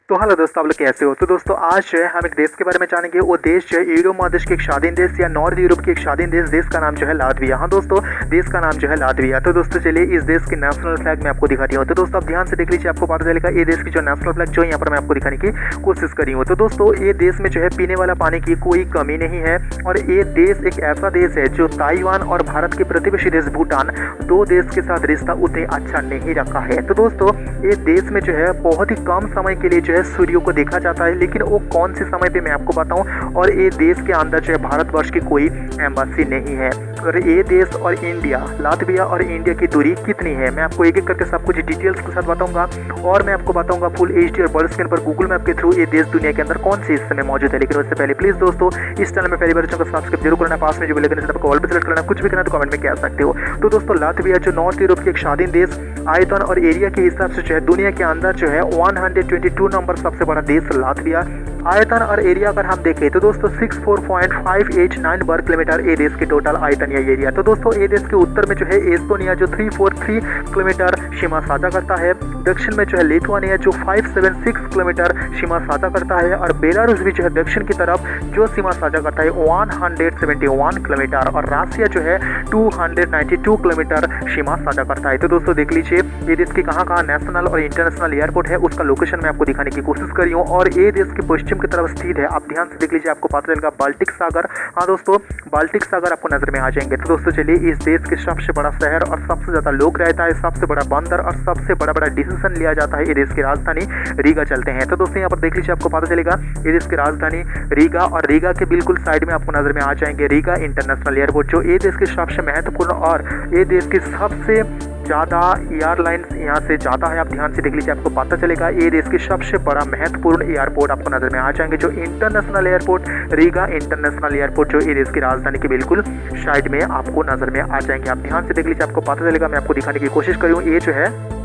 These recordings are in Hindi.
तो हेलो दोस्तों, आप लोग कैसे हो। तो दोस्तों आज जो है हम एक देश के बारे में जानेंगे। वो देश जो है यूरोप महादेश के एक स्वाधीन देश या नॉर्थ यूरोप के एक स्वाधीन देश का नाम जो है लातविया। हाँ दोस्तों, देश का नाम जो है लातविया। तो दोस्तों चलिए इस देश की नेशनल फ्लैग मैं आपको दिखाती हूँ। तो दोस्तों आप ध्यान से देख लीजिए, आपको पता चलेगा ये देश की जो नेशनल फ्लैग जो यहाँ पर मैं आपको दिखाने की कोशिश करी हूँ। तो दोस्तों ये देश में जो है पीने वाला पानी की कोई कमी नहीं है और ये देश एक ऐसा देश है जो ताइवान और भारत के प्रतिवेशी देश भूटान दो देश के साथ रिश्ता उतने अच्छा नहीं रखा है। तो दोस्तों ये देश में जो है बहुत ही कम समय के लिए जो है सूर्य को देखा जाता है, लेकिन वो कौन से समय पे मैं आपको बताऊं। और ये देश के अंदर जो है भारतवर्ष की कोई एम्बेसी नहीं है। और ये देश और इंडिया, लातविया और इंडिया की दूरी कितनी है मैं आपको एक एक करके सब कुछ डिटेल्स के साथ बताऊंगा। और मैं आपको बताऊंगा फुल एचडी और बड़े स्क्रीन पर गूगल मैप के थ्रू ये देश दुनिया के अंदर कौन से इस समय मौजूद है। लेकिन उससे पहले प्लीज दोस्तों इस चैनल में पहली बार चैनल को सब्सक्राइब जरूर करना, पास में जो बेल आइकन को ऑल पे सेलेक्ट करना, कुछ भी करना तो कमेंट में कह सकते हो। तो दोस्तों लातविया जो नॉर्थ यूरोप के एक स्वाधीन देश, आयतन और एरिया के हिसाब से जो है दुनिया के अंदर जो है 122 नंबर सबसे बड़ा देश लातविया। आयतन और एरिया अगर हम देखें तो दोस्तों 64.589 वर्ग किलोमीटर ये देश के टोटल आयतन या एरिया। तो दोस्तों ये देश के उत्तर में जो है एस्टोनिया जो 343 किलोमीटर सीमा साझा करता है। दक्षिण में जो है लिथुआनिया जो 576 किलोमीटर सीमा साझा करता है। और बेलारूस भी जो है दक्षिण की तरफ जो सीमा साझा करता है 171 किलोमीटर। और रशिया जो है 292 किलोमीटर सीमा साझा करता है। तो दोस्तों देख लीजिए ये देश की कहाँ नेशनल और इंटरनेशनल एयरपोर्ट है, उसका लोकेशन मैं आपको दिखाने की कोशिश करी हूँ। और ये देश के पश्चिम की तरफ स्थित है। आप ध्यान से देख लीजिए, आपको पता चलेगा बाल्टिक सागर। हाँ दोस्तों, बाल्टिक सागर आपको नजर में आ जाएंगे। तो दोस्तों चलिए इस देश के सबसे बड़ा शहर और सबसे ज्यादा लोग रहता है, सबसे बड़ा बंदर और सबसे बड़ा डिसीजन लिया जाता है ये देश की राजधानी रीगा चलते हैं। तो दोस्तों यहाँ पर देख लीजिए, आपको पता चलेगा ये देश की राजधानी रीगा। और रीगा के बिल्कुल साइड में आपको नजर में आ जाएंगे रीगा इंटरनेशनल एयरपोर्ट, जो ये देश की सबसे महत्वपूर्ण और ये देश की सबसे ज़्यादा एयरलाइंस यहाँ से जाता है। आप ध्यान से देख लीजिए, आपको पता चलेगा ये देश की सबसे बड़ा महत्वपूर्ण एयरपोर्ट आपको नजर में आ जाएंगे, जो international airport Riga international airport, जो ये देश की राजधानी के बिल्कुल साइड में आपको नजर में आ जाएंगे। आप ध्यान से देख लीजिए, आपको पता चलेगा, मैं आपको दिखाने की कोशिश करूँ। ये जो है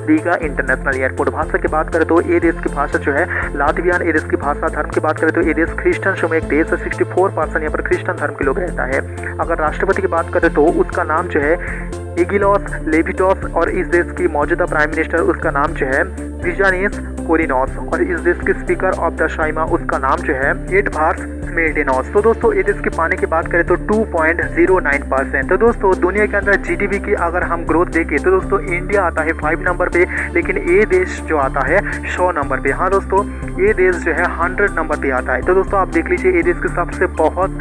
रीगा इंटरनेशनल एयरपोर्ट। भाषा की बात करें तो ये देश की भाषा जो है लातवियन। ये देश की भाषा धर्म की बात करें तो ये देश क्रिश्चियन शो में एक देश है। 64% यहाँ पर क्रिश्चियन धर्म के लोग रहता है। अगर राष्ट्रपति की बात करें तो उसका नाम जो है इगिलोस लेविटोस। और इस देश की मौजूदा प्राइम मिनिस्टर उसका नाम जो है विजानिस कोरिनोस। और इस देश के स्पीकर ऑफ द साइमा उसका नाम जो है एडवार्ड स्मेल्टेनोस। तो दोस्तों ये देश की पानी की बात करें तो 2.09%। तो दोस्तों दुनिया के अंदर जीडीपी की अगर हम ग्रोथ देखें तो दोस्तों इंडिया आता है 5 नंबर पे, लेकिन ये देश जो आता है 100 नंबर पे। हाँ दोस्तों, ये देश जो है 100 नंबर पे आता है। तो दोस्तों आप देख लीजिए, ये देश के सबसे बहुत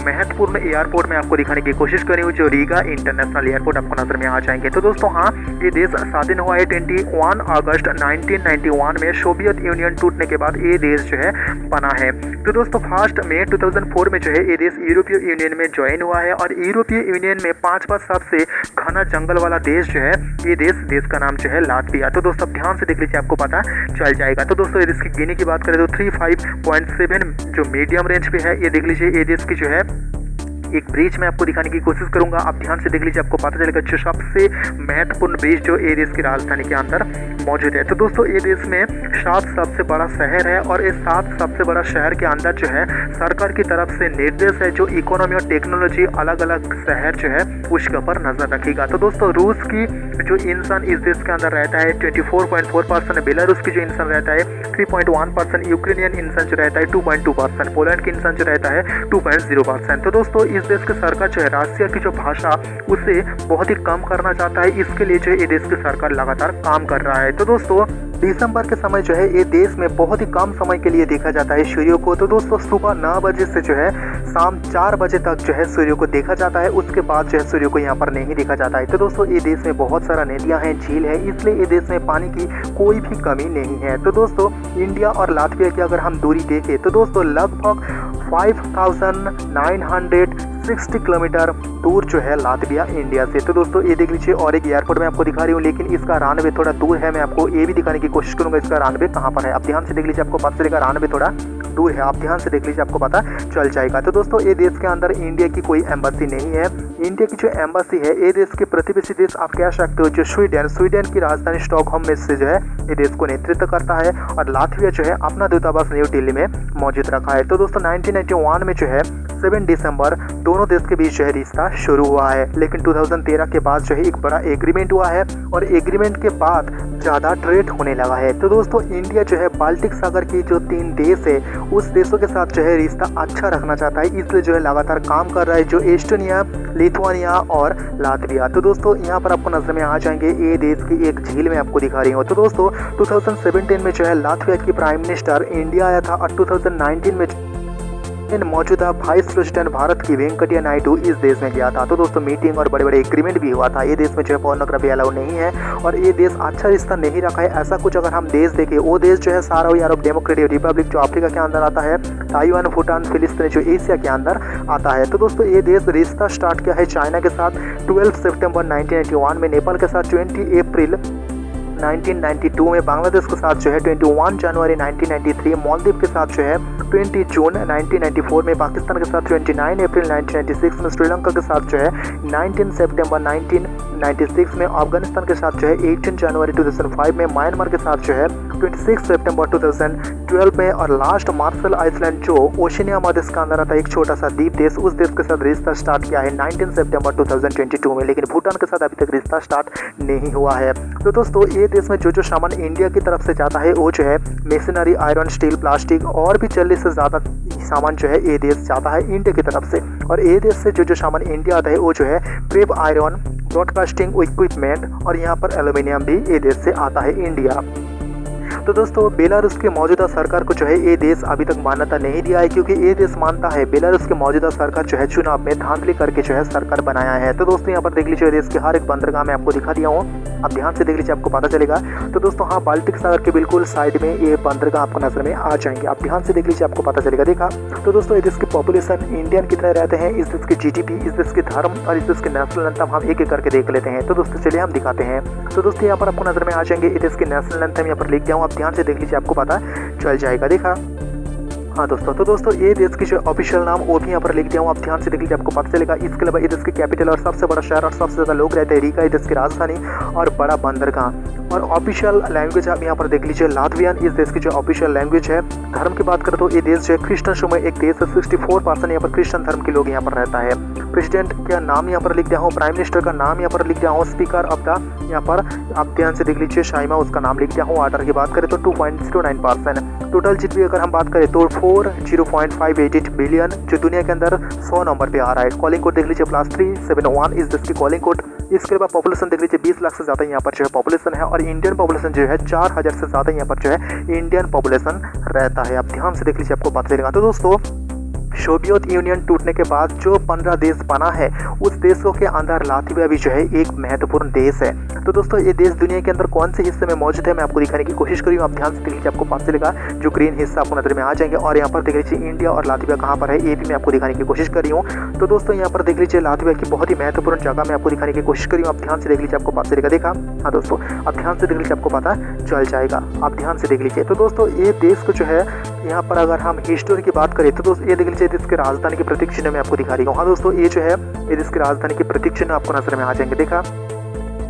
महत्वपूर्ण एयरपोर्ट में आपको दिखाने की कोशिश करी हूँ, जो रीगा इंटरनेशनल एयरपोर्ट आपको नजर में आ जाएंगे। तो दोस्तों हाँ, ये देश स्वाधीन हुआ है 21 अगस्त 1991 में। सोवियत यूनियन टूटने के बाद ये देश जो है बना है। तो दोस्तों 1 मई 2004 में जो है ये देश यूरोपीय यूनियन में ज्वाइन हुआ है। और यूरोपीय यूनियन में 5वां सबसे घना जंगल वाला देश जो है ये देश का नाम जो है लातविया। तो दोस्तों ध्यान से देख लीजिए, आपको पता चल जाएगा। तो दोस्तों ये देश की गिनी की बात करें तो 35.7 जो मीडियम रेंज पे है। ये देख लीजिए, ये देश की जो है एक ब्रिज मैं आपको दिखाने की कोशिश करूंगा। आप ध्यान से देख लीजिए, आपको पता चलेगा जो सबसे महत्वपूर्ण ब्रिज जो ये देश की राजधानी के अंदर मौजूद है। तो दोस्तों ये देश में 7 सबसे बड़ा शहर है। और इस 7 सबसे बड़ा शहर के अंदर जो है सरकार की तरफ से निर्देश है जो इकोनॉमी और टेक्नोलॉजी अलग अलग शहर जो है उसके ऊपर नजर रखेगा। तो दोस्तों रूस की जो इंसान इस देश के अंदर रहता है 24.4%, बेलारूस की जो इंसान रहता है 3.1%, यूक्रेनियन इंसान जो रहता है 2.2%, पोलैंड की इंसान जो रहता है 2.0%। तो दोस्तों इस देश की सरकार जो है रशिया की जो भाषा उसे बहुत ही कम करना चाहता है। इसके लिए जो ये देश की सरकार लगातार काम कर रहा है। तो दोस्तों दिसंबर के समय जो है ये देश में बहुत ही कम समय के लिए देखा जाता है सूर्य को। तो दोस्तों सुबह 9 बजे से जो है शाम 4 बजे तक जो है सूर्य को देखा जाता है। उसके बाद जो है सूर्य को यहाँ पर नहीं देखा जाता है। तो दोस्तों ये देश में बहुत सारा नदियाँ हैं, झील है, इसलिए ये देश में पानी की कोई भी कमी नहीं है। तो दोस्तों इंडिया और लातविया की अगर हम दूरी देखें तो दोस्तों लगभग 5960 किलोमीटर दूर जो है लातविया इंडिया से। तो दोस्तों ये देख लीजिए, और एक एयरपोर्ट मैं आपको दिखा रही हूँ, लेकिन इसका रनवे थोड़ा दूर है। मैं आपको ये भी दिखाने की कोशिश करूंगा इसका रनवे कहाँ पर है। आप ध्यान से देख लीजिए, आपको पता चलेगा रनवे थोड़ा दूर है। आप ध्यान से देख लीजिए, आपको पता चल जाएगा। तो दोस्तों ये देश के अंदर इंडिया की कोई एम्बेसी नहीं है। इंडिया की जो एम्बेसी है ये देश के प्रतिवेशी देश आप कह सकते हो जो स्वीडन की राजधानी स्टॉकहोम में से जो है ये देश को नेतृत्व करता है। और लातविया जो है अपना दूतावास न्यू दिल्ली में मौजूद रखा है। तो दोस्तों 1991 में जो है 7 दिसंबर दोनों देश के बीच जो है रिश्ता शुरू हुआ है। लेकिन 2013 के बाद जो है एक बड़ा एग्रीमेंट हुआ है और एग्रीमेंट के बाद ज़्यादा ट्रेड होने लगा है। तो दोस्तों इंडिया जो है बाल्टिक सागर की जो 3 देश है उस देशों के साथ जो है रिश्ता अच्छा रखना चाहता है, इसलिए जो है लगातार काम कर रहा है, जो एस्टोनिया, लिथुआनिया और लातविया। तो दोस्तों यहाँ पर आपको नजर में आ जाएंगे ये देश की एक झील में आपको दिखा रही हूँ। तो दोस्तों 2017 में जो है लातविया की प्राइम मिनिस्टर इंडिया आया था और 2019 में मौजूदा वाइस प्रेसिडेंट भारत की वेंकैया नायडू इस देश में गया था। तो दोस्तों मीटिंग और बड़े बड़े एग्रीमेंट भी हुआ था। ये देश में जो है पोर्नोग्राफी अलाउ नहीं है और ये देश अच्छा रिश्ता नहीं रखा है। ऐसा कुछ अगर हम देश देखें, वो देश जो है सारा अरब डेमोक्रेटिक रिपब्लिक जो अफ्रीका के अंदर आता है, ताइवान, भूटान, फिलिस्तीन जो एशिया के अंदर आता है। तो दोस्तों ये देश रिश्ता स्टार्ट किया है चाइना के साथ 12 सितंबर 1981 में, नेपाल के साथ 20 अप्रैल 1992 में, बांग्लादेश के साथ जो है 21 जनवरी 1993, मालदीव के साथ जो है 20 जून 1994 में, पाकिस्तान के साथ 29 अप्रैल 1996 में, श्रीलंका के साथ जो है 19 सितंबर 1996 में, अफगानिस्तान के साथ जो है 18 जनवरी 2005 में, म्यांमार के साथ जो है 26 सितंबर 2012 में और लास्ट मार्शल आइलैंड जो ओशिनिया महादेश का अंदर आता है, एक छोटा सा द्वीप देश, उस देश के साथ रिश्ता स्टार्ट किया है 19 सितंबर 2022 में। लेकिन भूटान के साथ अभी तक रिश्ता स्टार्ट नहीं हुआ है। तो दोस्तों ये देश में जो सामान इंडिया की तरफ से जाता है वो जो है मशीनरी, आयरन, स्टील, प्लास्टिक और भी 40 से ज़्यादा सामान जो है ये देश जाता है इंडिया की तरफ से। और ये देश से जो सामान इंडिया आता है वो जो है प्रेप आयरन, ब्रॉडकास्टिंग इक्विपमेंट और यहाँ पर एल्यूमिनियम भी ये देश से आता है इंडिया। तो दोस्तों बेलारूस के मौजूदा सरकार को जो है ये देश अभी तक मान्यता नहीं दिया है, क्योंकि ये देश मानता है बेलारूस के मौजूदा सरकार जो है चुनाव में धांधली करके जो है सरकार बनाया है। तो दोस्तों यहाँ पर देख लीजिए देश के हर एक बंदरगाह में आपको दिखा दिया हूँ, आप ध्यान से देख लीजिए आपको पता चलेगा। तो दोस्तों हाँ, बाल्टिक सागर के बिल्कुल साइड में ये बंदरगाह आपको नजर में आ जाएंगे, आप ध्यान से देख लीजिए आपको पता चलेगा। देखा तो दोस्तों ये देश की पॉपुलेशन इंडियन कितने रहते हैं, इस देश की जीडीपी, इस देश के धर्म और इस देश के नेशनल एंथम हम एक एक करके देख लेते हैं। तो दोस्तों चलिए हम दिखाते हैं। तो दोस्तों यहाँ पर आपको नजर में आ जाएंगे ये देश के नेशनल एंथम, यहाँ पर लिख दिया हूँ, आप ध्यान से देख लीजिए आपको पता चल जाएगा। देखा हाँ दोस्तों, तो दोस्तों ये देश की जो ऑफिशियल नाम वो भी यहाँ पर लिख दिया हूँ, आप ध्यान से देख लीजिए आपको पता चलेगा। इसके अलावा ये देश की कैपिटल और सबसे बड़ा शहर और सबसे ज़्यादा लोग रहते हैं रीका, ये देश की राजधानी और बड़ा बंदरगाह। और ऑफिशियल लैंग्वेज आप यहाँ पर देख लीजिए लातवियन इस देश की जो ऑफिशियल लैंग्वेज है। धर्म की बात करें तो ये देश जो है क्रिश्चियन में एक देश है, 64% यहाँ पर क्रिश्चियन धर्म के लोग यहाँ पर रहता है। प्रेसिडेंट का नाम यहाँ पर लिख दिया हूँ, प्राइम मिनिस्टर का नाम यहाँ पर लिख दिया हूँ, स्पीकर ऑफ द यहाँ पर आप ध्यान से देख लीजिए शाइमा, उसका नाम लिख दिया हूँ। ऑर्डर की बात करें तो 2.09%। टोटल जीडीपी अगर हम बात करें तो 40.588 बिलियन जो दुनिया के अंदर 100 नंबर पे आ रहा है। कॉलिंग कोड देख लीजिए +371 इस देश की कॉलिंग कोड। इसके बाद पॉपुलेशन देख लीजिए 20 लाख से ज़्यादा यहाँ पर जो है पॉपुलेशन है और इंडियन पॉपुलेशन जो है 4000 से ज़्यादा यहाँ पर जो है इंडियन पॉपुलेशन रहता है। आप ध्यान से देख लीजिए आपको पता चलेगा। तो दोस्तों सोवियत यूनियन टूटने के बाद जो 15 देश बना है उस देशों के अंदर लातविया भी जो है एक महत्वपूर्ण देश है। तो दोस्तों ये देश दुनिया के अंदर कौन से हिस्से में मौजूद है मैं आपको दिखाने की कोशिश करी हूँ, आप ध्यान से देख लीजिए आपको पता चलेगा। जो ग्रीन हिस्सा आपको नजर में आ जाएंगे और यहाँ पर देख लीजिए इंडिया और लातविया कहाँ पर है ये भी मैं आपको दिखाने की कोशिश करी हूँ। तो दोस्तों यहाँ पर देख लीजिए लातविया की बहुत ही महत्वपूर्ण जगह मैं आपको दिखाने की कोशिश करी हूँ, आप ध्यान से देख लीजिए आपको पता चलेगा। देखा हाँ दोस्तों, आप ध्यान से देख लीजिए आपको पता चल जाएगा, आप ध्यान से देख लीजिए। तो दोस्तों ये देश को जो है यहाँ पर अगर हम हिस्टोरी की बात करें तो दोस्तों ये देख लीजिए देश की राजधानी के प्रतीक चिन्ह में आपको दिखा रही हूँ। हाँ दोस्तों ये जो है ये देश की राजधानी के प्रतीक चिन्ह आपको नजर में आ जाएंगे। देखा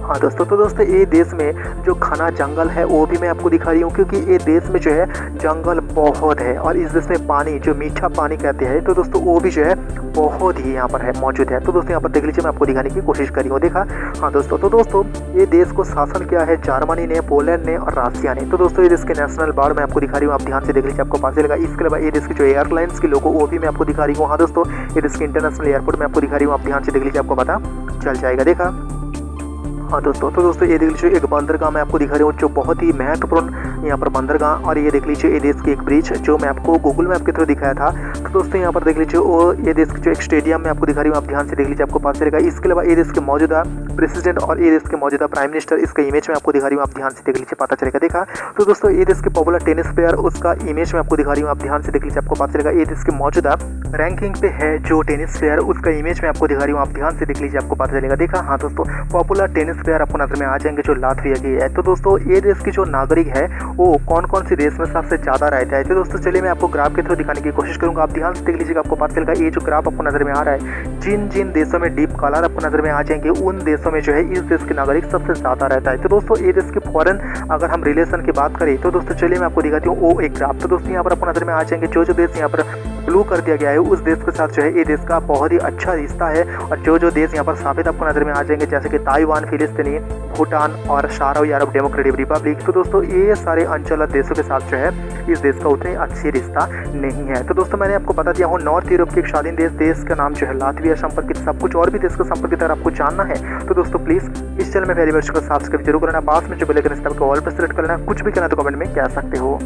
हाँ दोस्तों, तो दोस्तों ये देश में जो घना जंगल है वो भी मैं आपको दिखा रही हूँ, क्योंकि ये देश में जो है जंगल बहुत है और इस देश में पानी जो मीठा पानी कहते हैं तो दोस्तों वो भी जो है बहुत ही यहाँ पर है मौजूद है। तो दोस्तों यहाँ पर देख लीजिए मैं आपको दिखाने की कोशिश करी हूँ। देखा हाँ दोस्तों, तो दोस्तों ये देश को शासन किया है जर्मनी ने, पोलैंड ने और रशिया ने। तो दोस्तों ये देश के नेशनल बार मैं आपको दिखा रही हूँ, आप ध्यान से देख लीजिए आपको पता चलेगा। इसके अलावा ये देश की जो एयरलाइंस के लोगो वो भी मैं आपको दिखा रही हूँ। हाँ दोस्तों ये देश की इंटरनेशनल एयरपोर्ट मैं आपको दिखा रही हूँ, आप ध्यान से देख लीजिए आपको पता चल जाएगा। देखा हाँ दोस्तों, तो दोस्तों ये देख लीजिए एक बंदरगाह मैं आपको दिखा रही हूँ जो बहुत ही महत्वपूर्ण यहाँ पर बंदरगाह। और ये देख लीजिए ये देश की एक ब्रिज जो मैं आपको गूगल मैप के थ्रू दिखाया था। तो दोस्तों यहाँ पर देख लीजिए वो ये देश की जो एक स्टेडियम मैं आपको दिखा रही हूँ, आप ध्यान से देख लीजिए आपको पता चलेगा। इसके अलावा ये देश के मौजूदा प्रेसिडेंट और ये देश के मौजूदा प्राइम मिनिस्टर इसका इमेज मैं आपको दिखा रही हूँ, आप ध्यान से देख लीजिए पता चलेगा। देखा तो दोस्तों ये देश के पॉपुलर टेनिस प्लेयर उसका इमेज मैं आपको दिखा रही हूँ, आप ध्यान से देख लीजिए आपको पता चलेगा। ये देश के मौजूदा रैंकिंग पे है जो टेनिस प्लेयर उसका इमेज मैं आपको दिखा रही हूँ, आप ध्यान से देख लीजिए आपको पता चलेगा। देखा हाँ दोस्तों, पॉपुलर टेनिस प्लेयर आपको नजर में आ जाएंगे जो लातविया की है। तो दोस्तों ये देश की जो नागरिक है वो कौन कौन सी देश में सबसे ज़्यादा रहता है। तो दोस्तों चलिए मैं आपको ग्राफ के थ्रू दिखाने की कोशिश करूँगा, आप ध्यान से देख लीजिएगा आपको पता चलेगा। ये जो ग्राफ आपको नजर में आ रहा है, जिन जिन देशों में डीप कलर आपको नजर में आ जाएंगे उन देशों में जो है इस देश के नागरिक सबसे ज़्यादा रहता है। तो दोस्तों ये देश की फॉरेन अगर हम रिलेशन की बात करें तो दोस्तों चलिए मैं आपको दिखाती हूँ वो एक ग्राफ। तो दोस्तों यहाँ पर आपको नजर में आ जाएंगे जो देश यहाँ पर ब्लू कर दिया गया है उस देश के साथ जो है ये देश का बहुत ही अच्छा रिश्ता है। और जो देश यहाँ पर साबित आपको नजर में आ जाएंगे जैसे कि ताइवान, फिलिस्तीनी, भूटान और शाहरवी अरब डेमोक्रेटिक रिपब्लिक। तो दोस्तों ये सारे अंचल देशों के साथ जो है इस देश का उतनी अच्छी रिश्ता नहीं है। तो दोस्तों मैंने आपको बता दिया हूँ नॉर्थ यूरोप के एक स्वाधीन देश का नाम जो है लातविया संपर्कित सब कुछ और भी देश के संपर्कित अगर आपको जानना है तो दोस्तों प्लीज इस चैनल में पहली बार सब्सक्राइब जरूर करना, पास में जो बेल आइकन है इसको ऑल पर सेलेक्ट करना, कुछ भी करना तो कमेंट में कह सकते हो।